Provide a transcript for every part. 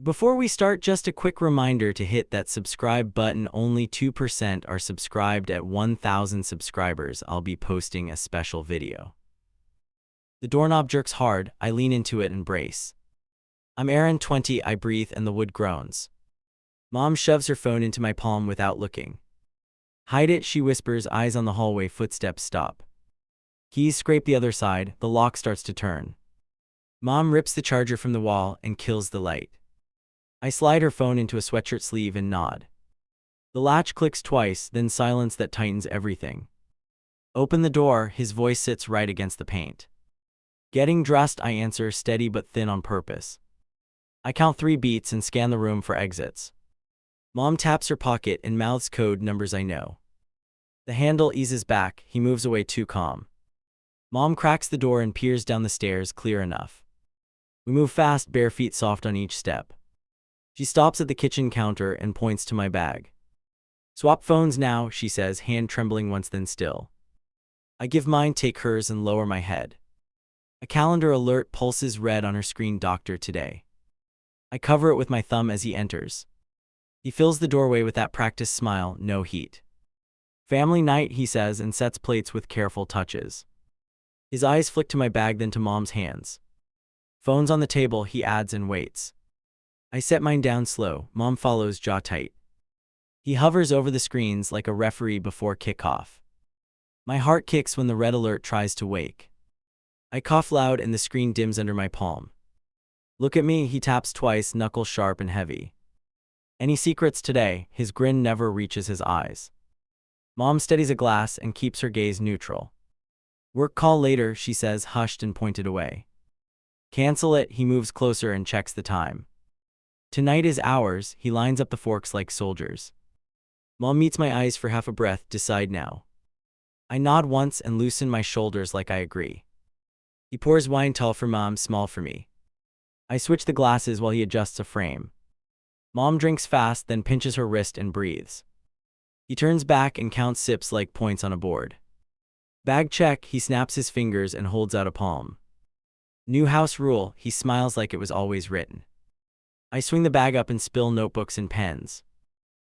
Before we start, just a quick reminder to hit that subscribe button. Only 2% are subscribed. At 1,000 subscribers, I'll be posting a special video. The doorknob jerks hard. I lean into it and brace. I'm Aaron, 20. I breathe and the wood groans. Mom shoves her phone into my palm without looking. Hide it, she whispers, eyes on the hallway. Footsteps stop. Keys scrape the other side. The lock starts to turn. Mom rips the charger from the wall and kills the light. I slide her phone into a sweatshirt sleeve and nod. The latch clicks twice, then silence that tightens everything. Open the door. His voice sits right against the paint. Getting dressed, I answer, steady but thin on purpose. I count 3 beats and scan the room for exits. Mom taps her pocket and mouths code numbers I know. The handle eases back. He moves away, too calm. Mom cracks the door and peers down the stairs, clear enough. We move fast, bare feet soft on each step. She stops at the kitchen counter and points to my bag. Swap phones now, she says, hand trembling once then still. I give mine, take hers, and lower my head. A calendar alert pulses red on her screen. Doctor today. I cover it with my thumb as he enters. He fills the doorway with that practiced smile, no heat. Family night, he says, and sets plates with careful touches. His eyes flick to my bag, then to Mom's hands. Phone's on the table, he adds, and waits. I set mine down slow. Mom follows, jaw tight. He hovers over the screens like a referee before kickoff. My heart kicks when the red alert tries to wake. I cough loud and the screen dims under my palm. Look at me, he taps twice, knuckles sharp and heavy. Any secrets today? His grin never reaches his eyes. Mom steadies a glass and keeps her gaze neutral. Work call later, she says, hushed and pointed away. Cancel it. He moves closer and checks the time. Tonight is ours. He lines up the forks like soldiers. Mom meets my eyes for half a breath. Decide now. I nod once and loosen my shoulders like I agree. He pours wine, tall for Mom, small for me. I switch the glasses while he adjusts a frame. Mom drinks fast, then pinches her wrist and breathes. He turns back and counts sips like points on a board. Bag check. He snaps his fingers and holds out a palm. New house rule. He smiles like it was always written. I swing the bag up and spill notebooks and pens.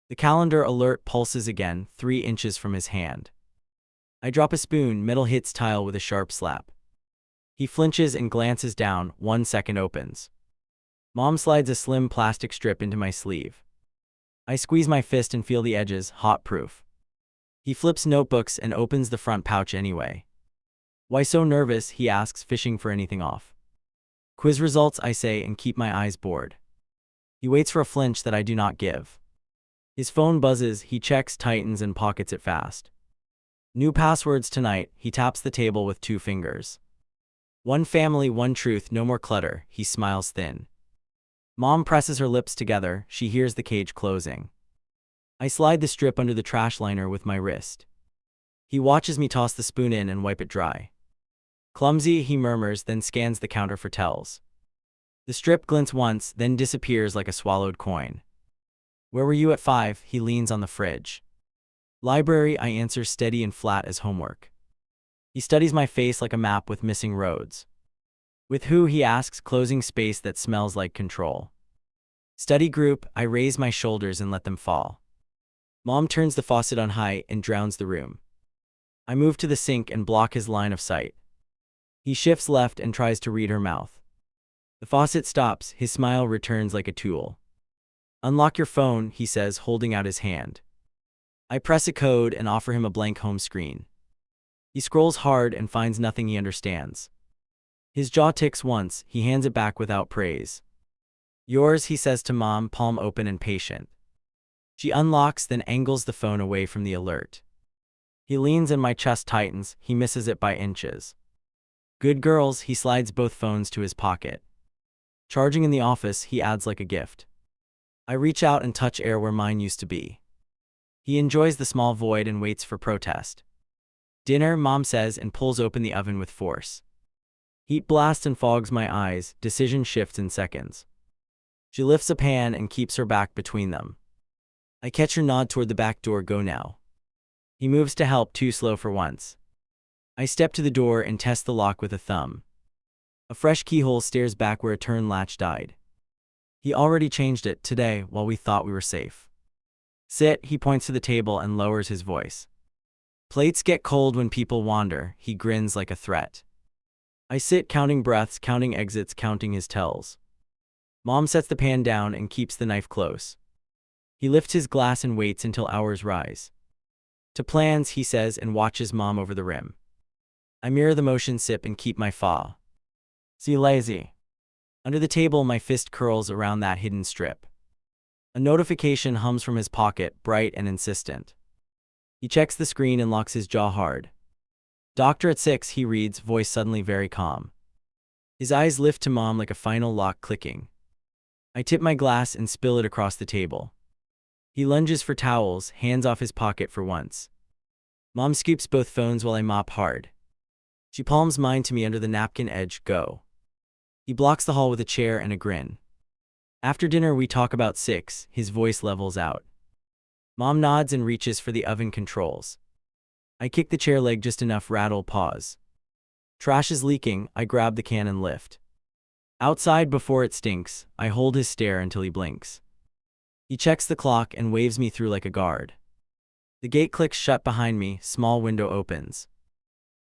The calendar alert pulses again, 3 inches from his hand. I drop a spoon. Metal hits tile with a sharp slap. He flinches and glances down. 1 second opens. Mom slides a slim plastic strip into my sleeve. I squeeze my fist and feel the edges, hot proof. He flips notebooks and opens the front pouch anyway. Why so nervous? He asks, fishing for anything off. Quiz results, I say, and keep my eyes bored. He waits for a flinch that I do not give. His phone buzzes. He checks, tightens, and pockets it fast. New passwords tonight. He taps the table with 2 fingers. 1 family, 1 truth, no more clutter. He smiles thin. Mom presses her lips together. She hears the cage closing. I slide the strip under the trash liner with my wrist. He watches me toss the spoon in and wipe it dry. Clumsy, he murmurs, then scans the counter for tells. The strip glints once, then disappears like a swallowed coin. Where were you at 5? He leans on the fridge. Library, I answer, steady and flat as homework. He studies my face like a map with missing roads. With who? He asks, closing space that smells like control. Study group. I raise my shoulders and let them fall. Mom turns the faucet on high and drowns the room. I move to the sink and block his line of sight. He shifts left and tries to read her mouth. The faucet stops. His smile returns like a tool. Unlock your phone, he says, holding out his hand. I press a code and offer him a blank home screen. He scrolls hard and finds nothing he understands. His jaw ticks once. He hands it back without praise. Yours, he says to Mom, palm open and patient. She unlocks, then angles the phone away from the alert. He leans and my chest tightens. He misses it by inches. Good girls. He slides both phones to his pocket. Charging in the office, he adds like a gift. I reach out and touch air where mine used to be. He enjoys the small void and waits for protest. Dinner, Mom says, and pulls open the oven with force. Heat blasts and fogs my eyes. Decision shifts in seconds. She lifts a pan and keeps her back between them. I catch her nod toward the back door. Go now. He moves to help, too slow for once. I step to the door and test the lock with a thumb. A fresh keyhole stares back where a turn latch died. He already changed it today while we thought we were safe. Sit, he points to the table and lowers his voice. Plates get cold when people wander, he grins like a threat. I sit counting breaths, counting exits, counting his tells. Mom sets the pan down and keeps the knife close. He lifts his glass and waits until hours rise. To plans, he says, and watches Mom over the rim. I mirror the motion, sip, and keep my fa. See lazy. Under the table, my fist curls around that hidden strip. A notification hums from his pocket, bright and insistent. He checks the screen and locks his jaw hard. Doctor at 6, he reads, voice suddenly very calm. His eyes lift to Mom like a final lock clicking. I tip my glass and spill it across the table. He lunges for towels, hands off his pocket for once. Mom scoops both phones while I mop hard. She palms mine to me under the napkin edge, go. He blocks the hall with a chair and a grin. After dinner we talk about 6, his voice levels out. Mom nods and reaches for the oven controls. I kick the chair leg just enough, rattle, pause. Trash is leaking, I grab the can and lift. Outside before it stinks, I hold his stare until he blinks. He checks the clock and waves me through like a guard. The gate clicks shut behind me, small window opens.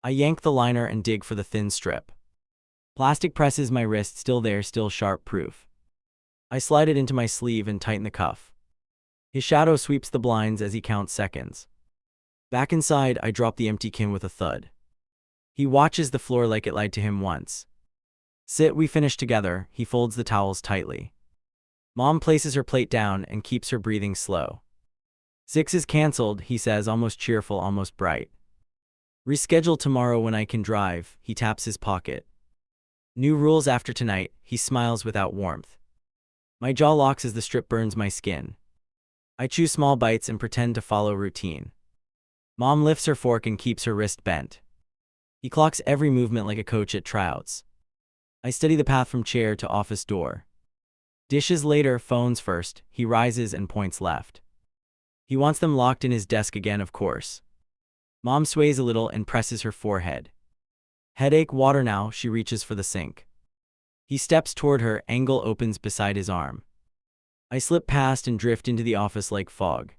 I yank the liner and dig for the thin strip. Plastic presses my wrist, still there, still sharp proof. I slide it into my sleeve and tighten the cuff. His shadow sweeps the blinds as he counts seconds. Back inside, I drop the empty can with a thud. He watches the floor like it lied to him once. Sit, we finish together, he folds the towels tightly. Mom places her plate down and keeps her breathing slow. 6 is cancelled, he says, almost cheerful, almost bright. Reschedule tomorrow when I can drive, he taps his pocket. New rules after tonight, he smiles without warmth. My jaw locks as the strip burns my skin. I chew small bites and pretend to follow routine. Mom lifts her fork and keeps her wrist bent. He clocks every movement like a coach at tryouts. I study the path from chair to office door. Dishes later, phones first, he rises and points left. He wants them locked in his desk again, of course. Mom sways a little and presses her forehead. Headache, water now, she reaches for the sink. He steps toward her, angle opens beside his arm. I slip past and drift into the office like fog.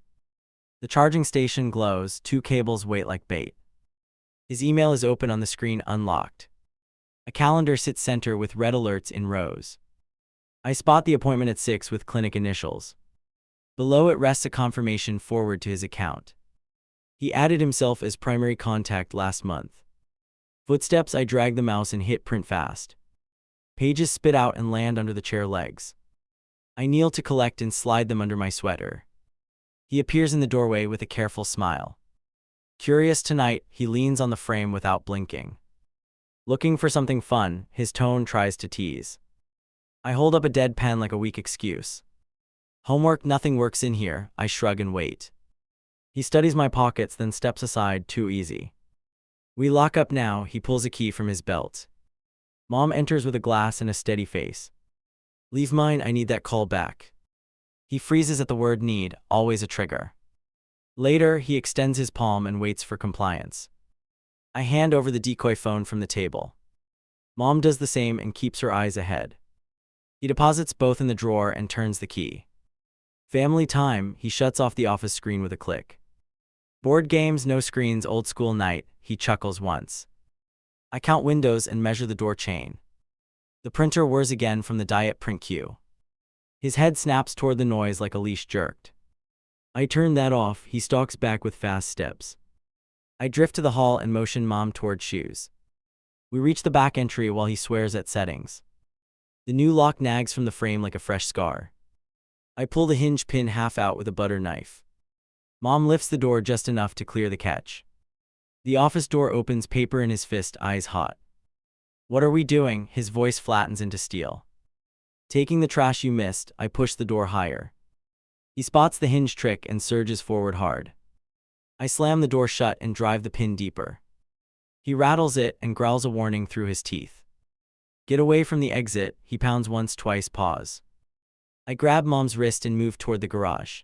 The charging station glows, 2 cables wait like bait. His email is open on the screen, unlocked. A calendar sits center with red alerts in rows. I spot the appointment at 6 with clinic initials. Below it rests a confirmation forward to his account. He added himself as primary contact last month. Footsteps, I drag the mouse and hit print fast. Pages spit out and land under the chair legs. I kneel to collect and slide them under my sweater. He appears in the doorway with a careful smile. Curious tonight, he leans on the frame without blinking. Looking for something fun, his tone tries to tease. I hold up a dead pen like a weak excuse. Homework, nothing works in here, I shrug and wait. He studies my pockets, then steps aside, too easy. We lock up now, he pulls a key from his belt. Mom enters with a glass and a steady face. Leave mine, I need that call back. He freezes at the word need, always a trigger. Later, he extends his palm and waits for compliance. I hand over the decoy phone from the table. Mom does the same and keeps her eyes ahead. He deposits both in the drawer and turns the key. Family time, he shuts off the office screen with a click. Board games, no screens, old school night, he chuckles once. I count windows and measure the door chain. The printer whirs again from the diet print queue. His head snaps toward the noise like a leash jerked. I turn that off, he stalks back with fast steps. I drift to the hall and motion Mom toward shoes. We reach the back entry while he swears at settings. The new lock nags from the frame like a fresh scar. I pull the hinge pin half out with a butter knife. Mom lifts the door just enough to clear the catch. The office door opens, paper in his fist, eyes hot. What are we doing? His voice flattens into steel. Taking the trash you missed, I push the door higher. He spots the hinge trick and surges forward hard. I slam the door shut and drive the pin deeper. He rattles it and growls a warning through his teeth. Get away from the exit, he pounds once, twice, pause. I grab Mom's wrist and move toward the garage.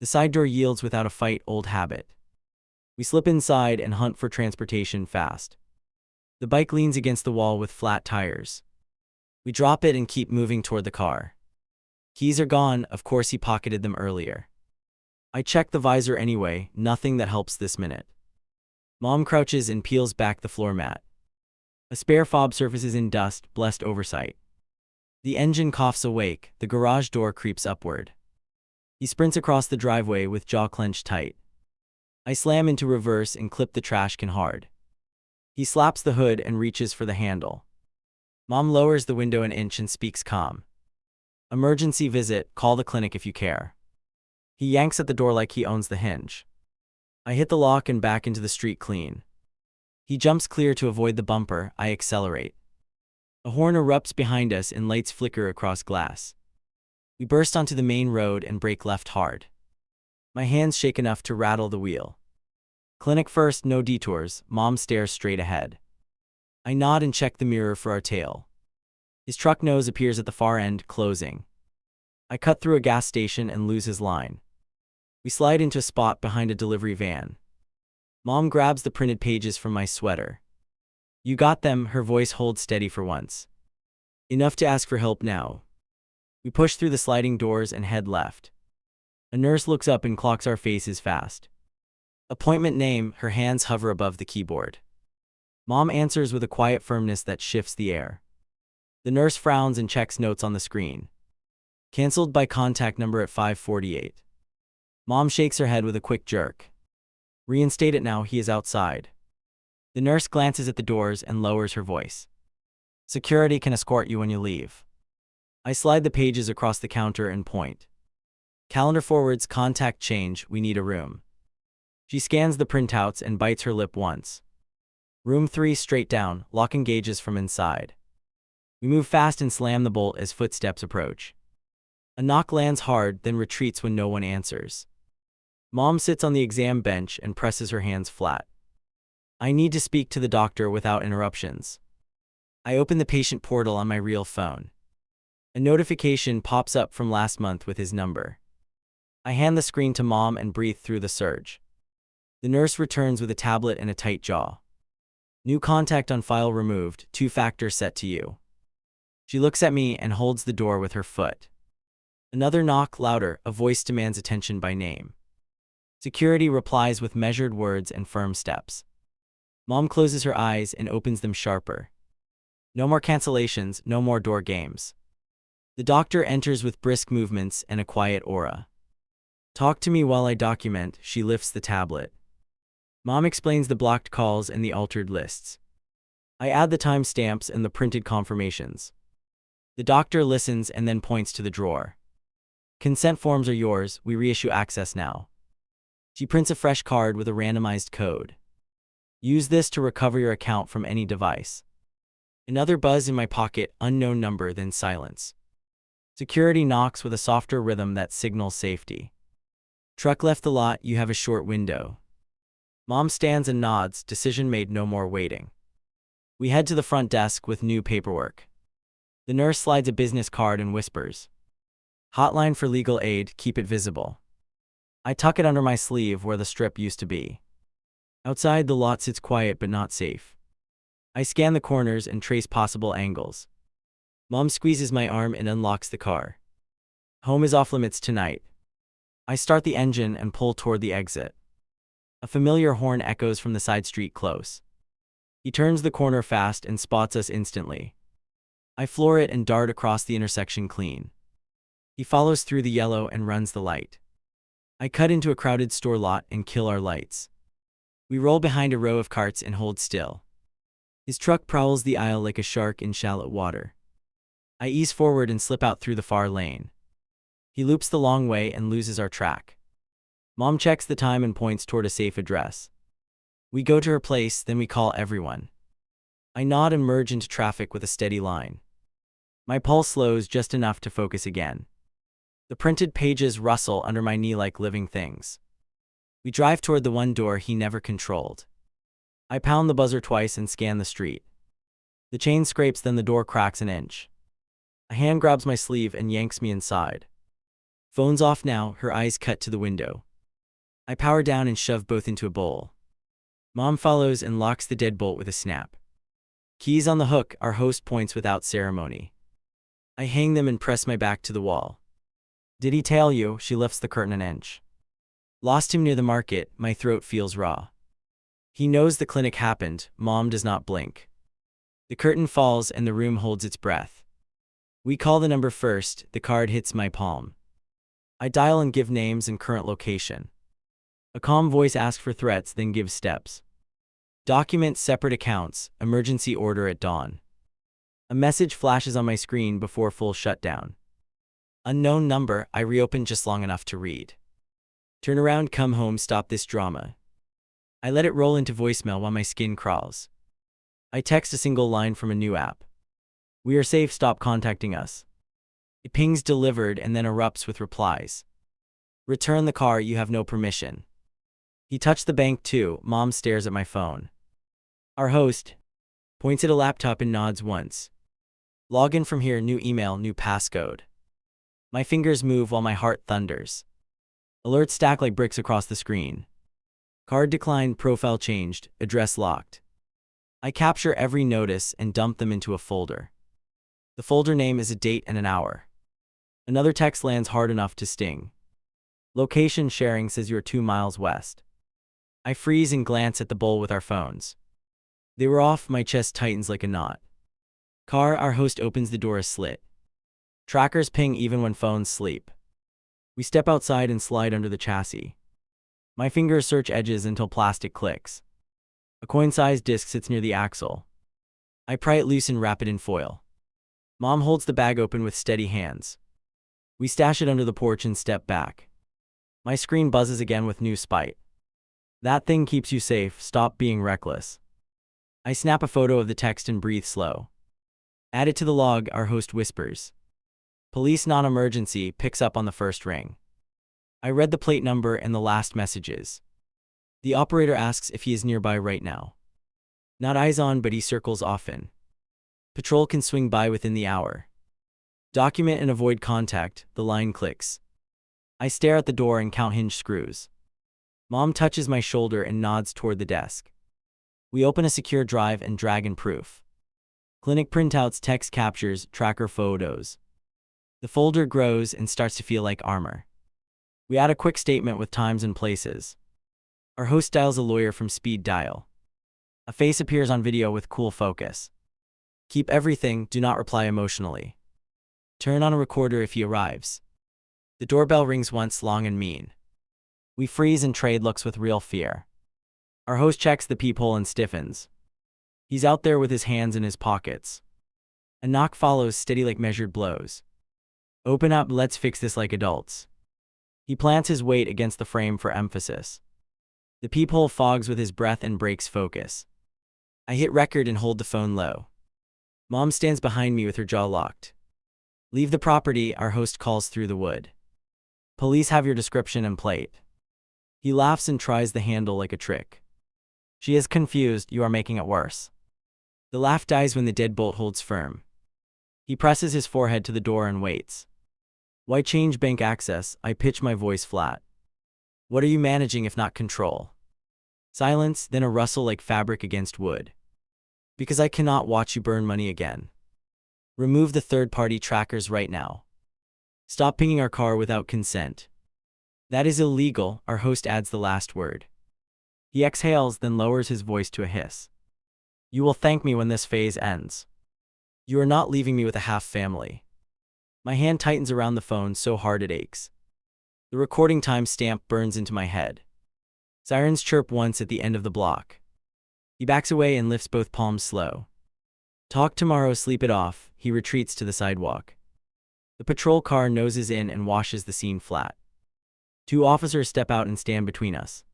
The side door yields without a fight, old habit. We slip inside and hunt for transportation fast. The bike leans against the wall with flat tires. We drop it and keep moving toward the car. Keys are gone, of course he pocketed them earlier. I check the visor anyway, nothing that helps this minute. Mom crouches and peels back the floor mat. A spare fob surfaces in dust, blessed oversight. The engine coughs awake, the garage door creeps upward. He sprints across the driveway with jaw clenched tight. I slam into reverse and clip the trash can hard. He slaps the hood and reaches for the handle. Mom lowers the window an inch and speaks calm. Emergency visit, call the clinic if you care. He yanks at the door like he owns the hinge. I hit the lock and back into the street clean. He jumps clear to avoid the bumper, I accelerate. A horn erupts behind us and lights flicker across glass. We burst onto the main road and brake left hard. My hands shake enough to rattle the wheel. Clinic first, no detours, Mom stares straight ahead. I nod and check the mirror for our tail. His truck nose appears at the far end, closing. I cut through a gas station and lose his line. We slide into a spot behind a delivery van. Mom grabs the printed pages from my sweater. You got them, her voice holds steady for once. Enough to ask for help now. We push through the sliding doors and head left. A nurse looks up and clocks our faces fast. Appointment name, her hands hover above the keyboard. Mom answers with a quiet firmness that shifts the air. The nurse frowns and checks notes on the screen. Cancelled by contact number at 5:48. Mom shakes her head with a quick jerk. Reinstate it now, he is outside. The nurse glances at the doors and lowers her voice. Security can escort you when you leave. I slide the pages across the counter and point. Calendar forwards, contact change, we need a room. She scans the printouts and bites her lip once. Room 3 straight down, lock engages from inside. We move fast and slam the bolt as footsteps approach. A knock lands hard, then retreats when no one answers. Mom sits on the exam bench and presses her hands flat. I need to speak to the doctor without interruptions. I open the patient portal on my real phone. A notification pops up from last month with his number. I hand the screen to Mom and breathe through the surge. The nurse returns with a tablet and a tight jaw. New contact on file removed, 2-factor set to you. She looks at me and holds the door with her foot. Another knock, louder, a voice demands attention by name. Security replies with measured words and firm steps. Mom closes her eyes and opens them sharper. No more cancellations, no more door games. The doctor enters with brisk movements and a quiet aura. Talk to me while I document, she lifts the tablet. Mom explains the blocked calls and the altered lists. I add the timestamps and the printed confirmations. The doctor listens and then points to the drawer. Consent forms are yours, we reissue access now. She prints a fresh card with a randomized code. Use this to recover your account from any device. Another buzz in my pocket, unknown number, then silence. Security knocks with a softer rhythm that signals safety. Truck left the lot, you have a short window. Mom stands and nods, decision made, no more waiting. We head to the front desk with new paperwork. The nurse slides a business card and whispers. Hotline for legal aid, keep it visible. I tuck it under my sleeve where the strip used to be. Outside, the lot sits quiet but not safe. I scan the corners and trace possible angles. Mom squeezes my arm and unlocks the car. Home is off limits tonight. I start the engine and pull toward the exit. A familiar horn echoes from the side street close. He turns the corner fast and spots us instantly. I floor it and dart across the intersection clean. He follows through the yellow and runs the light. I cut into a crowded store lot and kill our lights. We roll behind a row of carts and hold still. His truck prowls the aisle like a shark in shallow water. I ease forward and slip out through the far lane. He loops the long way and loses our track. Mom checks the time and points toward a safe address. We go to her place, then we call everyone. I nod and merge into traffic with a steady line. My pulse slows just enough to focus again. The printed pages rustle under my knee like living things. We drive toward the one door he never controlled. I pound the buzzer twice and scan the street. The chain scrapes, then the door cracks an inch. A hand grabs my sleeve and yanks me inside. Phone's off now, her eyes cut to the window. I power down and shove both into a bowl. Mom follows and locks the deadbolt with a snap. Keys on the hook, our host points without ceremony. I hang them and press my back to the wall. Did he tell you? She lifts the curtain an inch. Lost him near the market, my throat feels raw. He knows the clinic happened, Mom does not blink. The curtain falls and the room holds its breath. We call the number first, the card hits my palm. I dial and give names and current location. A calm voice asks for threats, then gives steps. Document separate accounts, emergency order at dawn. A message flashes on my screen before full shutdown. Unknown number, I reopen just long enough to read. Turn around, come home, stop this drama. I let it roll into voicemail while my skin crawls. I text a single line from a new app. We are safe, stop contacting us. It pings delivered and then erupts with replies. Return the car, you have no permission. He touched the bank too, Mom stares at my phone. Our host points at a laptop and nods once. Log in from here, new email, new passcode. My fingers move while my heart thunders. Alerts stack like bricks across the screen. Card declined, profile changed, address locked. I capture every notice and dump them into a folder. The folder name is a date and an hour. Another text lands hard enough to sting. Location sharing says you're 2 miles west. I freeze and glance at the bowl with our phones. They were off, my chest tightens like a knot. Car, our host opens the door a slit. Trackers ping even when phones sleep. We step outside and slide under the chassis. My fingers search edges until plastic clicks. A coin-sized disc sits near the axle. I pry it loose and wrap it in foil. Mom holds the bag open with steady hands. We stash it under the porch and step back. My screen buzzes again with new spite. That thing keeps you safe, stop being reckless. I snap a photo of the text and breathe slow. Add it to the log, our host whispers. Police non-emergency, picks up on the first ring. I read the plate number and the last messages. The operator asks if he is nearby right now. Not eyes on, but he circles often. Patrol can swing by within the hour. Document and avoid contact, the line clicks. I stare at the door and count hinge screws. Mom touches my shoulder and nods toward the desk. We open a secure drive and drag in proof. Clinic printouts, text captures, tracker photos. The folder grows and starts to feel like armor. We add a quick statement with times and places. Our host dials a lawyer from speed dial. A face appears on video with cool focus. Keep everything, do not reply emotionally. Turn on a recorder if he arrives. The doorbell rings once, long and mean. We freeze and trade looks with real fear. Our host checks the peephole and stiffens. He's out there with his hands in his pockets. A knock follows, steady like measured blows. Open up, let's fix this like adults. He plants his weight against the frame for emphasis. The peephole fogs with his breath and breaks focus. I hit record and hold the phone low. Mom stands behind me with her jaw locked. Leave the property, our host calls through the wood. Police have your description and plate. He laughs and tries the handle like a trick. She is confused, you are making it worse. The laugh dies when the deadbolt holds firm. He presses his forehead to the door and waits. Why change bank access? I pitch my voice flat. What are you managing if not control? Silence, then a rustle like fabric against wood. Because I cannot watch you burn money again. Remove the third-party trackers right now. Stop pinging our car without consent. That is illegal, our host adds the last word. He exhales, then lowers his voice to a hiss. You will thank me when this phase ends. You are not leaving me with a half family. My hand tightens around the phone so hard it aches. The recording time stamp burns into my head. Sirens chirp once at the end of the block. He backs away and lifts both palms slow. Talk tomorrow, sleep it off, he retreats to the sidewalk. The patrol car noses in and washes the scene flat. 2 officers step out and stand between us.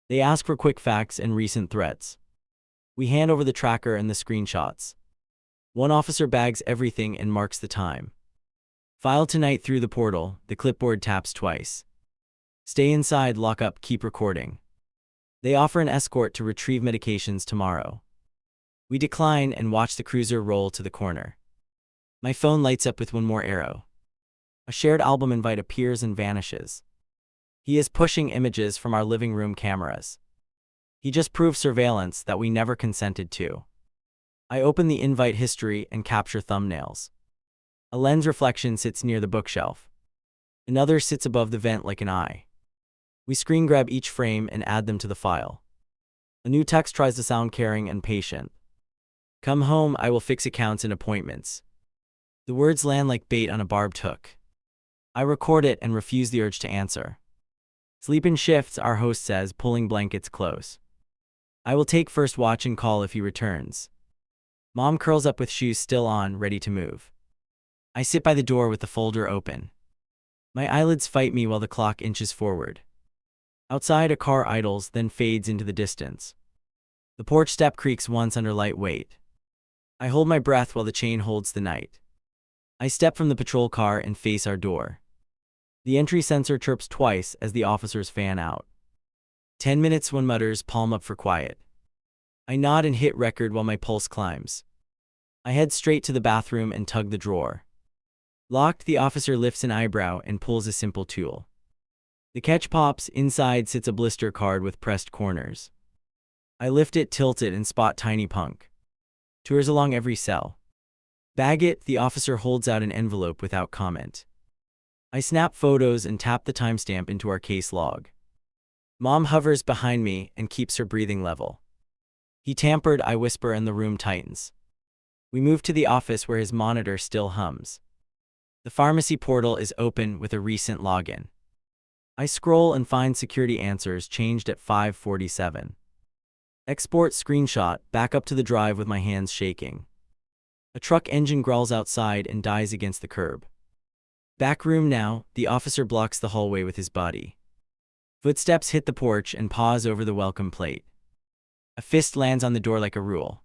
They ask for quick facts and recent threats. We hand over the tracker and the screenshots. One officer bags everything and marks the time. File tonight through the portal, the clipboard taps twice. Stay inside, lock up, keep recording. They offer an escort to retrieve medications tomorrow. We decline and watch the cruiser roll to the corner. My phone lights up with one more arrow. A shared album invite appears and vanishes. He is pushing images from our living room cameras. He just proved surveillance that we never consented to. I open the invite history and capture thumbnails. A lens reflection sits near the bookshelf. Another sits above the vent like an eye. We screen grab each frame and add them to the file. A new text tries to sound caring and patient. Come home, I will fix accounts and appointments. The words land like bait on a barbed hook. I record it and refuse the urge to answer. Sleep in shifts, our host says, pulling blankets close. I will take first watch and call if he returns. Mom curls up with shoes still on, ready to move. I sit by the door with the folder open. My eyelids fight me while the clock inches forward. Outside, a car idles, then fades into the distance. The porch step creaks once under light weight. I hold my breath while the chain holds the night. I step from the patrol car and face our door. The entry sensor chirps twice as the officers fan out. 10 minutes, one mutters, palm up for quiet. I nod and hit record while my pulse climbs. I head straight to the bathroom and tug the drawer. Locked, the officer lifts an eyebrow and pulls a simple tool. The catch pops. Inside sits a blister card with pressed corners. I lift it, tilt it, and spot tiny punk. Tours along every cell. Bag it. The officer holds out an envelope without comment. I snap photos and tap the timestamp into our case log. Mom hovers behind me and keeps her breathing level. He tampered, I whisper, and the room tightens. We move to the office where his monitor still hums. The pharmacy portal is open with a recent login. I scroll and find security answers changed at 5:47. Export screenshot, back up to the drive with my hands shaking. A truck engine growls outside and dies against the curb. Back room now, the officer blocks the hallway with his body. Footsteps hit the porch and pause over the welcome plate. A fist lands on the door like a rule.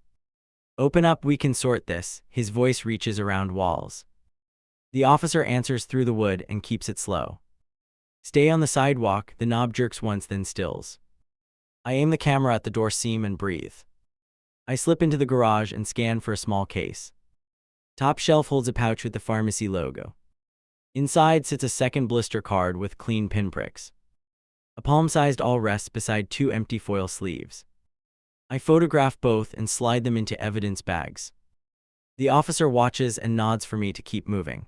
Open up, we can sort this. His voice reaches around walls. The officer answers through the wood and keeps it slow. Stay on the sidewalk, the knob jerks once then stills. I aim the camera at the door seam and breathe. I slip into the garage and scan for a small case. Top shelf holds a pouch with the pharmacy logo. Inside sits a second blister card with clean pinpricks. A palm-sized awl rests beside two empty foil sleeves. I photograph both and slide them into evidence bags. The officer watches and nods for me to keep moving.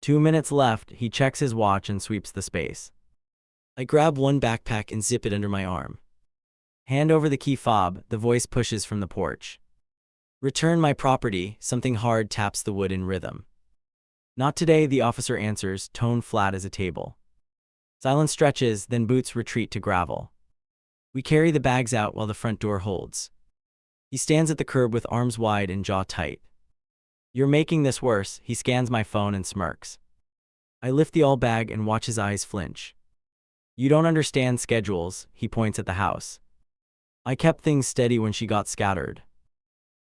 2 minutes left, he checks his watch and sweeps the space. I grab one backpack and zip it under my arm. Hand over the key fob, the voice pushes from the porch. Return my property, something hard taps the wood in rhythm. Not today, the officer answers, tone flat as a table. Silence stretches, then boots retreat to gravel. We carry the bags out while the front door holds. He stands at the curb with arms wide and jaw tight. You're making this worse, he scans my phone and smirks. I lift the all bag and watch his eyes flinch. You don't understand schedules, he points at the house. I kept things steady when she got scattered.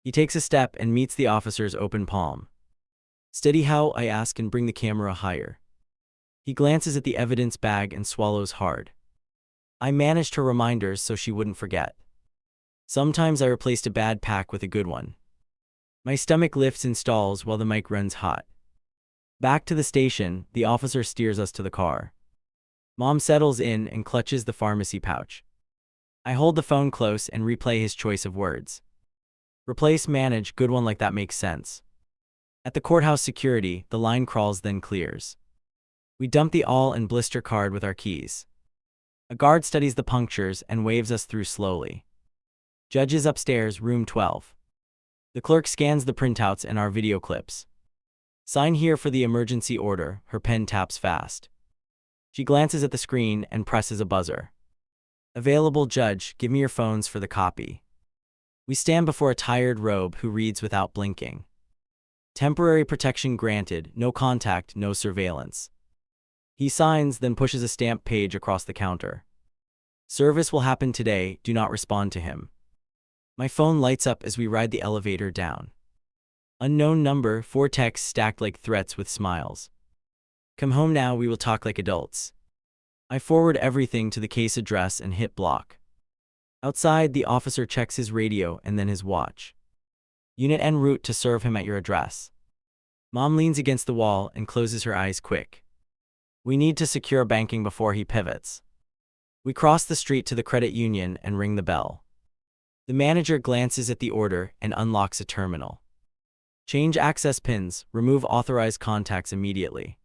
He takes a step and meets the officer's open palm. Steady how, I ask and bring the camera higher. He glances at the evidence bag and swallows hard. I managed her reminders so she wouldn't forget. Sometimes I replaced a bad pack with a good one. My stomach lifts and stalls while the mic runs hot. Back to the station, the officer steers us to the car. Mom settles in and clutches the pharmacy pouch. I hold the phone close and replay his choice of words. Replace, manage, good one, like that makes sense. At the courthouse security, the line crawls then clears. We dump the awl and blister card with our keys. A guard studies the punctures and waves us through slowly. Judge is upstairs, room 12. The clerk scans the printouts and our video clips. Sign here for the emergency order, her pen taps fast. She glances at the screen and presses a buzzer. Available, judge, give me your phones for the copy. We stand before a tired robe who reads without blinking. Temporary protection granted, no contact, no surveillance. He signs, then pushes a stamped page across the counter. Service will happen today, do not respond to him. My phone lights up as we ride the elevator down. Unknown number, 4 texts stacked like threats with smiles. Come home now, we will talk like adults. I forward everything to the case address and hit block. Outside, the officer checks his radio and then his watch. Unit en route to serve him at your address. Mom leans against the wall and closes her eyes quick. We need to secure banking before he pivots. We cross the street to the credit union and ring the bell. The manager glances at the order and unlocks a terminal. Change access pins, remove authorized contacts immediately.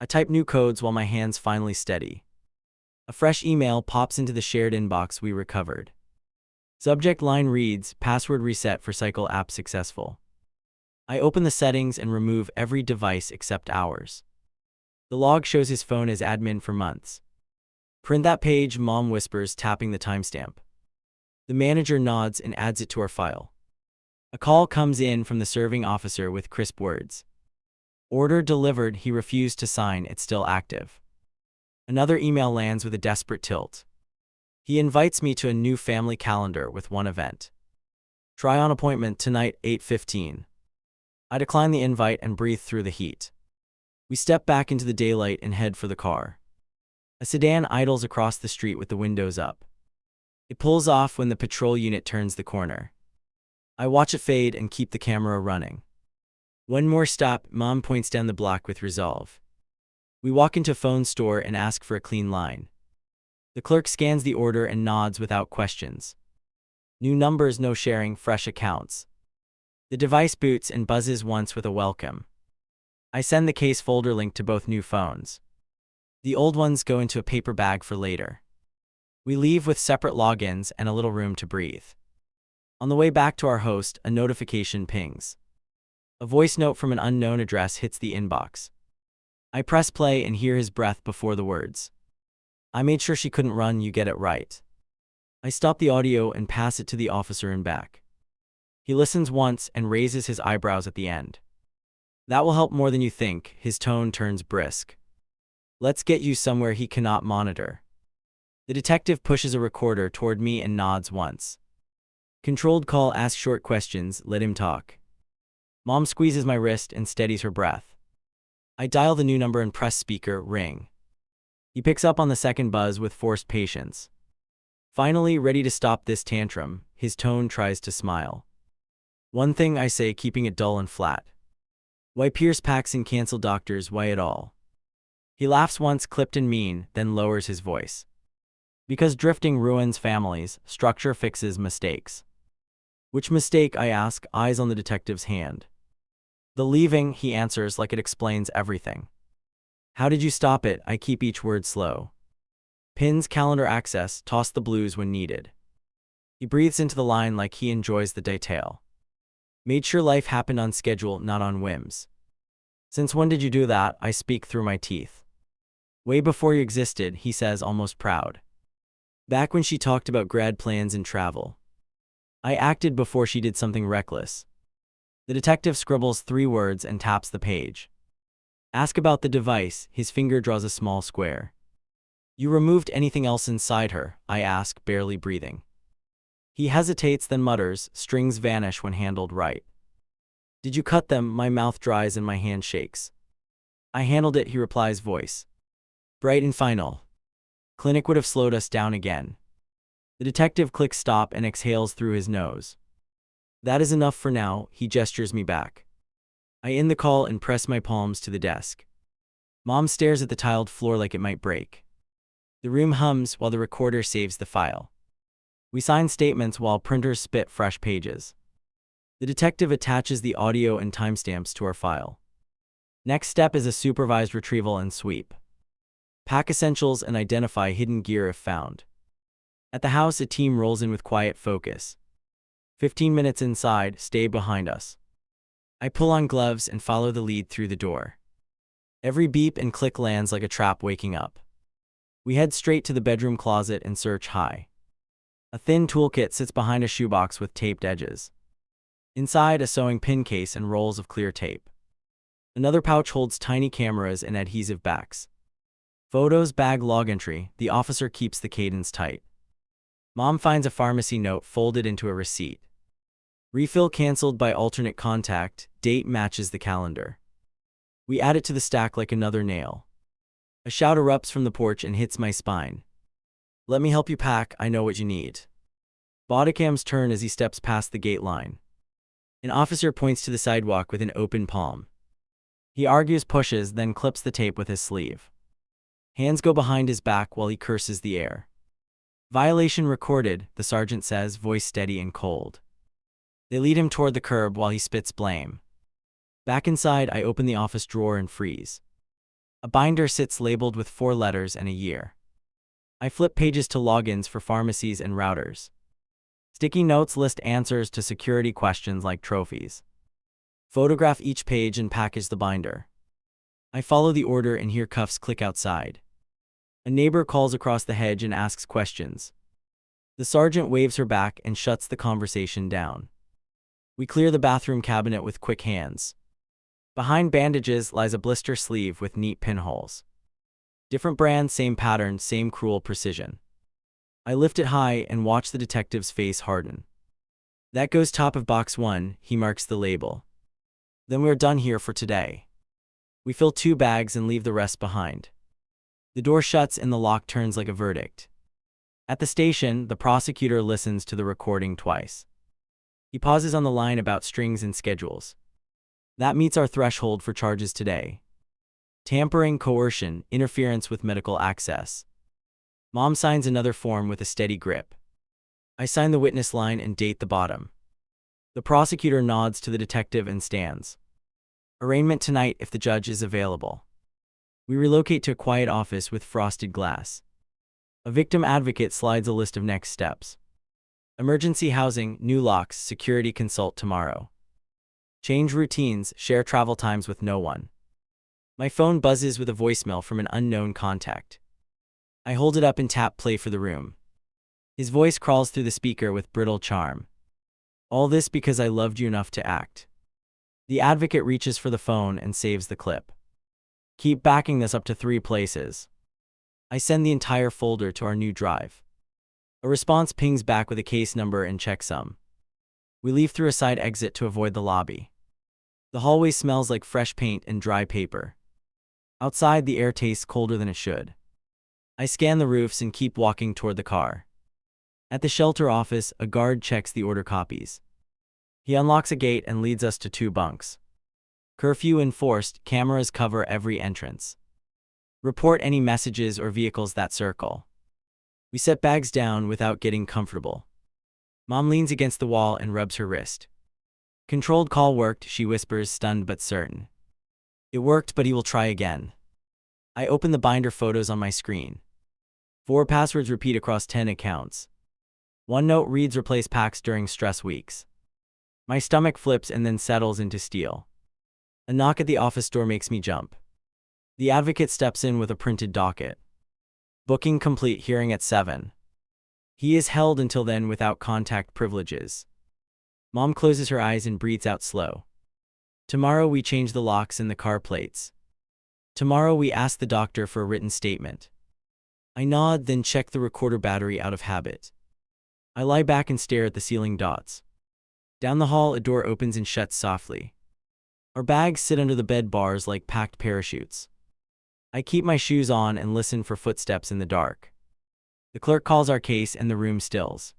I type new codes while my hands finally steady. A fresh email pops into the shared inbox we recovered. Subject line reads, "Password reset for Cycle app successful." I open the settings and remove every device except ours. The log shows his phone as admin for months. "Print that page," Mom whispers, tapping the timestamp. The manager nods and adds it to our file. A call comes in from the serving officer with crisp words. "Order delivered." He refused to sign, it's still active. Another email lands with a desperate tilt. He invites me to a new family calendar with one event. Try-on appointment tonight, 8:15. I decline the invite and breathe through the heat. We step back into the daylight and head for the car. A sedan idles across the street with the windows up. It pulls off when the patrol unit turns the corner. I watch it fade and keep the camera running. "One more stop," Mom points down the block with resolve. We walk into a phone store and ask for a clean line. The clerk scans the order and nods without questions. New numbers, no sharing, fresh accounts. The device boots and buzzes once with a welcome. I send the case folder link to both new phones. The old ones go into a paper bag for later. We leave with separate logins and a little room to breathe. On the way back to our host, a notification pings. A voice note from an unknown address hits the inbox. I press play and hear his breath before the words. "I made sure she couldn't run, you get it right." I stop the audio and pass it to the officer in back. He listens once and raises his eyebrows at the end. "That will help more than you think." His tone turns brisk. "Let's get you somewhere he cannot monitor." The detective pushes a recorder toward me and nods once. "Controlled call, ask short questions, let him talk." Mom squeezes my wrist and steadies her breath. I dial the new number and press speaker, ring. He picks up on the second buzz with forced patience. Finally, ready to stop this tantrum, his tone tries to smile. One thing, I say, keeping it dull and flat. "Why Pierce Paxson cancel doctors, why at all?" He laughs once, clipped and mean, then lowers his voice. "Because drifting ruins families, structure fixes mistakes." "Which mistake?" I ask, eyes on the detective's hand. "The leaving," he answers like it explains everything. "How did you stop it?" I keep each word slow. "Pins, calendar access, toss the blues when needed." He breathes into the line like he enjoys the detail. "Made sure life happened on schedule, not on whims." "Since when did you do that?" I speak through my teeth. "Way before you existed," he says, almost proud. "Back when she talked about grad plans and travel. I acted before she did something reckless." The detective scribbles 3 words and taps the page. "Ask about the device." His finger draws a small square. "You removed anything else inside her?" I ask, barely breathing. He hesitates, then mutters, "Strings vanish when handled right." "Did you cut them?" My mouth dries and my hand shakes. "I handled it," he replies, voice bright and final. "Clinic would have slowed us down again." The detective clicks stop and exhales through his nose. "That is enough for now," he gestures me back. I end the call and press my palms to the desk. Mom stares at the tiled floor like it might break. The room hums while the recorder saves the file. We sign statements while printers spit fresh pages. The detective attaches the audio and timestamps to our file. Next step is a supervised retrieval and sweep. Pack essentials and identify hidden gear if found. At the house, a team rolls in with quiet focus. 15 minutes inside, stay behind us. I pull on gloves and follow the lead through the door. Every beep and click lands like a trap waking up. We head straight to the bedroom closet and search high. A thin toolkit sits behind a shoebox with taped edges. Inside, a sewing pin case and rolls of clear tape. Another pouch holds tiny cameras and adhesive backs. Photos, bag, log entry. The officer keeps the cadence tight. Mom finds a pharmacy note folded into a receipt. Refill canceled by alternate contact, date matches the calendar. We add it to the stack like another nail. A shout erupts from the porch and hits my spine. "Let me help you pack, I know what you need." Bodycams turn as he steps past the gate line. An officer points to the sidewalk with an open palm. He argues, pushes, then clips the tape with his sleeve. Hands go behind his back while he curses the air. "Violation recorded," the sergeant says, voice steady and cold. They lead him toward the curb while he spits blame. Back inside, I open the office drawer and freeze. A binder sits labeled with 4 letters and a year. I flip pages to logins for pharmacies and routers. Sticky notes list answers to security questions like trophies. Photograph each page and package the binder. I follow the order and hear cuffs click outside. A neighbor calls across the hedge and asks questions. The sergeant waves her back and shuts the conversation down. We clear the bathroom cabinet with quick hands. Behind bandages lies a blister sleeve with neat pinholes. Different brand, same pattern, same cruel precision. I lift it high and watch the detective's face harden. That goes top of box 1, he marks the label. Then we're done here for today. We fill 2 bags and leave the rest behind. The door shuts and the lock turns like a verdict. At the station, the prosecutor listens to the recording twice. He pauses on the line about strings and schedules. That meets our threshold for charges today. Tampering, coercion, interference with medical access. Mom signs another form with a steady grip. I sign the witness line and date the bottom. The prosecutor nods to the detective and stands. Arraignment tonight if the judge is available. We relocate to a quiet office with frosted glass. A victim advocate slides a list of next steps. Emergency housing, new locks, security consult tomorrow. Change routines, share travel times with no one. My phone buzzes with a voicemail from an unknown contact. I hold it up and tap play for the room. His voice crawls through the speaker with brittle charm. All this because I loved you enough to act. The advocate reaches for the phone and saves the clip. Keep backing this up to 3 places. I send the entire folder to our new drive. A response pings back with a case number and checksum. We leave through a side exit to avoid the lobby. The hallway smells like fresh paint and dry paper. Outside, the air tastes colder than it should. I scan the roofs and keep walking toward the car. At the shelter office, a guard checks the order copies. He unlocks a gate and leads us to 2 bunks. Curfew enforced, cameras cover every entrance. Report any messages or vehicles that circle. We set bags down without getting comfortable. Mom leans against the wall and rubs her wrist. Controlled call worked, she whispers, stunned but certain. It worked, but he will try again. I open the binder photos on my screen. 4 passwords repeat across 10 accounts. One note reads replace Pax during stress weeks. My stomach flips and then settles into steel. A knock at the office door makes me jump. The advocate steps in with a printed docket. Booking complete, hearing at 7. He is held until then without contact privileges. Mom closes her eyes and breathes out slow. Tomorrow we change the locks and the car plates. Tomorrow we ask the doctor for a written statement. I nod, then check the recorder battery out of habit. I lie back and stare at the ceiling dots. Down the hall, a door opens and shuts softly. Our bags sit under the bed bars like packed parachutes. I keep my shoes on and listen for footsteps in the dark. The clerk calls our case and the room stills.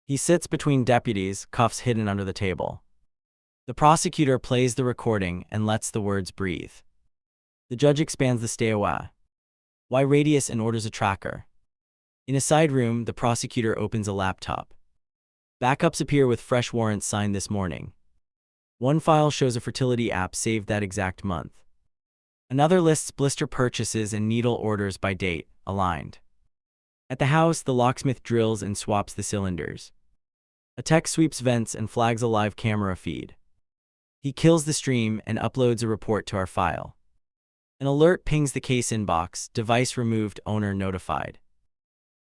He sits between deputies, cuffs hidden under the table. The prosecutor plays the recording and lets the words breathe. The judge expands the stay away. Why radius and orders a tracker. In a side room, the prosecutor opens a laptop. Backups appear with fresh warrants signed this morning. One file shows a fertility app saved that exact month. Another lists blister purchases and needle orders by date, aligned. At the house, the locksmith drills and swaps the cylinders. A tech sweeps vents and flags a live camera feed. He kills the stream and uploads a report to our file. An alert pings the case inbox, device removed, owner notified.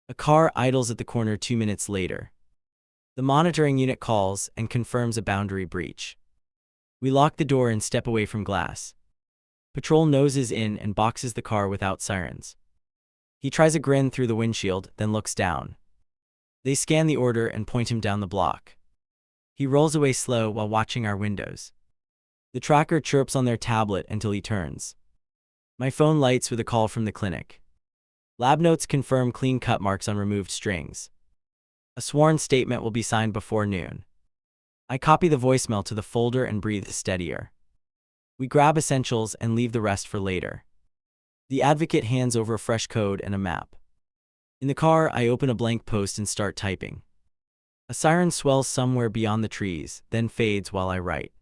A car idles at the corner 2 minutes later. The monitoring unit calls and confirms a boundary breach. We lock the door and step away from glass. Patrol noses in and boxes the car without sirens. He tries a grin through the windshield, then looks down. They scan the order and point him down the block. He rolls away slow while watching our windows. The tracker chirps on their tablet until he turns. My phone lights with a call from the clinic. Lab notes confirm clean cut marks on removed strings. A sworn statement will be signed before noon. I copy the voicemail to the folder and breathe steadier. We grab essentials and leave the rest for later. The advocate hands over a fresh code and a map. In the car, I open a blank post and start typing. A siren swells somewhere beyond the trees, then fades while I write.